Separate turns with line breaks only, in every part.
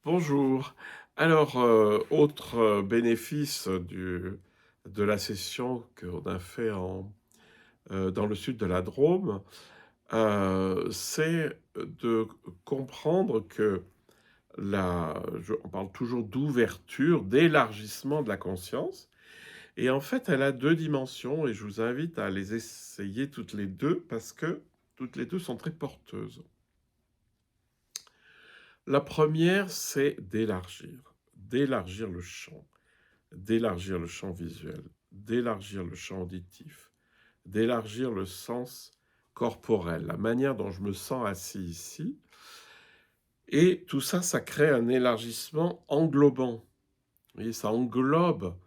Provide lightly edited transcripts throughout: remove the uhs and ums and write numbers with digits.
Bonjour. Alors, autre bénéfice de la session qu'on a fait dans le sud de la Drôme, c'est de comprendre que on parle toujours d'ouverture, d'élargissement de la conscience. Et en fait, elle a deux dimensions et je vous invite à les essayer toutes les deux parce que toutes les deux sont très porteuses. La première, c'est d'élargir le champ visuel, d'élargir le champ auditif, d'élargir le sens corporel, la manière dont je me sens assis ici. Et tout ça, ça crée un élargissement englobant. Vous voyez, ça englobe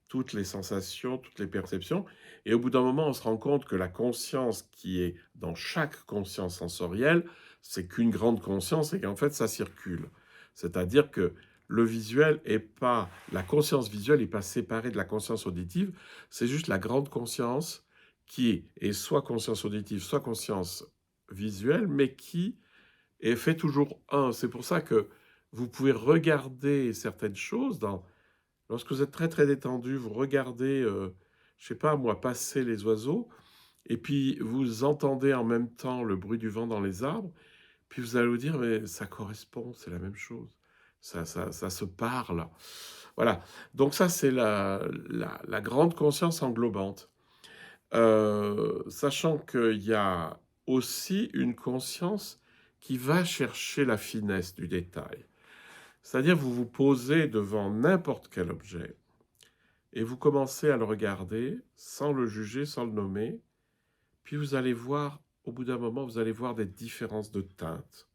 toutes les sensations, toutes les perceptions. Et au bout d'un moment, on se rend compte que la conscience qui est dans chaque conscience sensorielle, c'est qu'une grande conscience et qu'en fait, ça circule. C'est-à-dire que le visuel est pas, la conscience visuelle n'est pas séparée de la conscience auditive, c'est juste la grande conscience qui est soit conscience auditive, soit conscience visuelle, mais qui est fait toujours un. C'est pour ça que vous pouvez regarder certaines choses lorsque vous êtes très très détendu, vous regardez, je sais pas moi, passer les oiseaux, et puis vous entendez en même temps le bruit du vent dans les arbres, puis vous allez vous dire, mais ça correspond, c'est la même chose. Ça se parle. Voilà. Donc ça, c'est la grande conscience englobante. Sachant qu'il y a aussi une conscience qui va chercher la finesse du détail. C'est-à-dire, vous vous posez devant n'importe quel objet et vous commencez à le regarder sans le juger, sans le nommer. Puis vous allez voir, au bout d'un moment, vous allez voir des différences de teintes.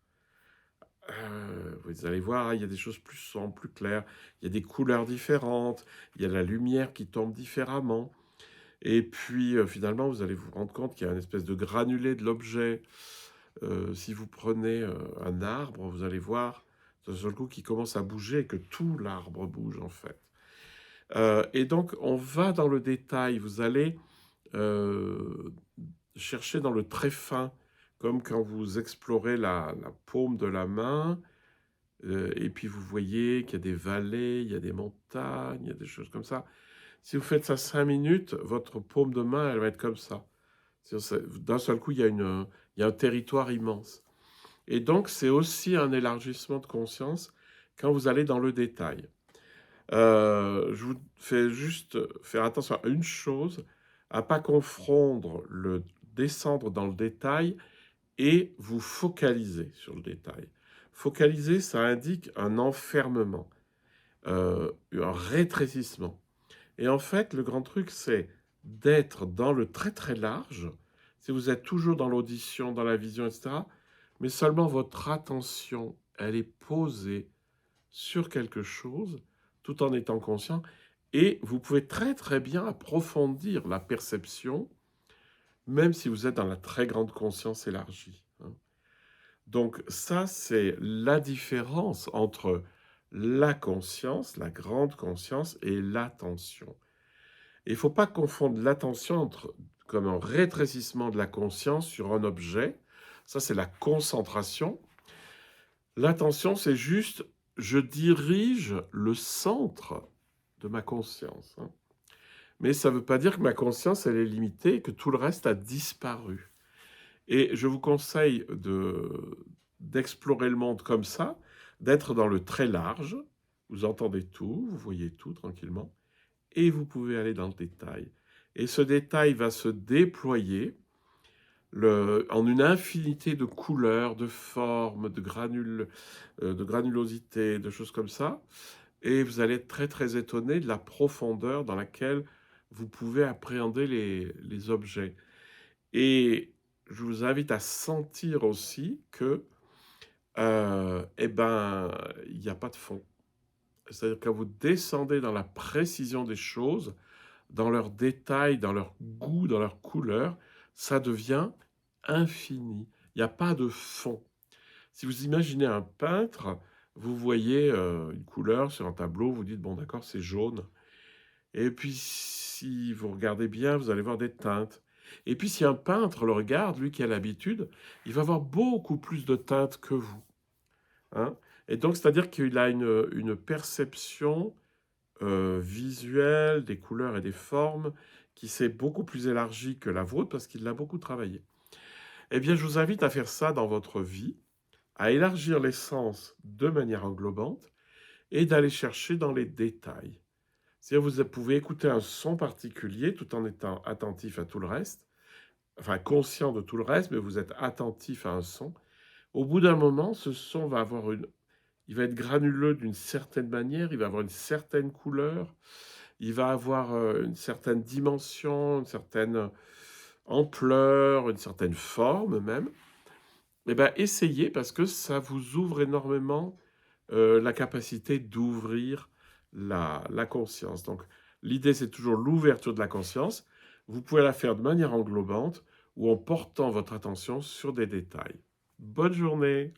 Vous allez voir, il y a des choses plus sombres, plus claires, il y a des couleurs différentes, il y a la lumière qui tombe différemment. Et puis finalement, vous allez vous rendre compte qu'il y a une espèce de granulé de l'objet. Si vous prenez un arbre, vous allez voir d'un seul coup qu'il commence à bouger et que tout l'arbre bouge en fait. Et donc, on va dans le détail. Vous allez euh, chercher dans le très fin, comme quand vous explorez la paume de la main, et puis vous voyez qu'il y a des vallées, il y a des montagnes, il y a des choses comme ça. Si vous faites ça 5 minutes, votre paume de main, elle va être comme ça. D'un seul coup, il y a un territoire immense. Et donc, c'est aussi un élargissement de conscience quand vous allez dans le détail. Je vous fais juste faire attention à une chose, à pas confondre le descendre dans le détail et vous focaliser sur le détail. Focaliser, ça indique un enfermement, un rétrécissement. Et en fait, le grand truc, c'est d'être dans le très très large, si vous êtes toujours dans l'audition, dans la vision, etc., mais seulement votre attention, elle est posée sur quelque chose, tout en étant conscient, et vous pouvez très très bien approfondir la perception, même si vous êtes dans la très grande conscience élargie, hein. Donc ça, c'est la différence entre la conscience, la grande conscience, et l'attention. Et il ne faut pas confondre l'attention comme un rétrécissement de la conscience sur un objet. Ça, c'est la concentration. L'attention, c'est juste, je dirige le centre de ma conscience, hein. Mais ça ne veut pas dire que ma conscience, elle est limitée, que tout le reste a disparu. Et je vous conseille d'explorer le monde comme ça, d'être dans le très large. Vous entendez tout, vous voyez tout tranquillement, et vous pouvez aller dans le détail. Et ce détail va se déployer en une infinité de couleurs, de formes, de granulosité, de choses comme ça. Et vous allez être très très étonné de la profondeur dans laquelle vous pouvez appréhender les objets. Et je vous invite à sentir aussi que, eh ben, il n'y a pas de fond. C'est-à-dire que quand vous descendez dans la précision des choses, dans leurs détails, dans leur goût, dans leur couleur, ça devient infini. Il n'y a pas de fond. Si vous imaginez un peintre, vous voyez une couleur sur un tableau, vous dites, bon d'accord, c'est jaune. Et puis si vous regardez bien, vous allez voir des teintes. Et puis si un peintre le regarde, lui qui a l'habitude, il va voir beaucoup plus de teintes que vous, hein. Et donc, c'est-à-dire qu'il a une perception visuelle des couleurs et des formes qui s'est beaucoup plus élargie que la vôtre parce qu'il l'a beaucoup travaillé. Eh bien, je vous invite à faire ça dans votre vie, à élargir les sens de manière englobante et d'aller chercher dans les détails. C'est-à-dire, vous pouvez écouter un son particulier tout en étant attentif à tout le reste, enfin conscient de tout le reste, mais vous êtes attentif à un son. Au bout d'un moment, ce son va avoir il va être granuleux d'une certaine manière, il va avoir une certaine couleur, il va avoir une certaine dimension, une certaine ampleur, une certaine forme même. Eh bien, essayez parce que ça vous ouvre énormément la capacité d'ouvrir la conscience. Donc, l'idée, c'est toujours l'ouverture de la conscience. Vous pouvez la faire de manière englobante ou en portant votre attention sur des détails. Bonne journée!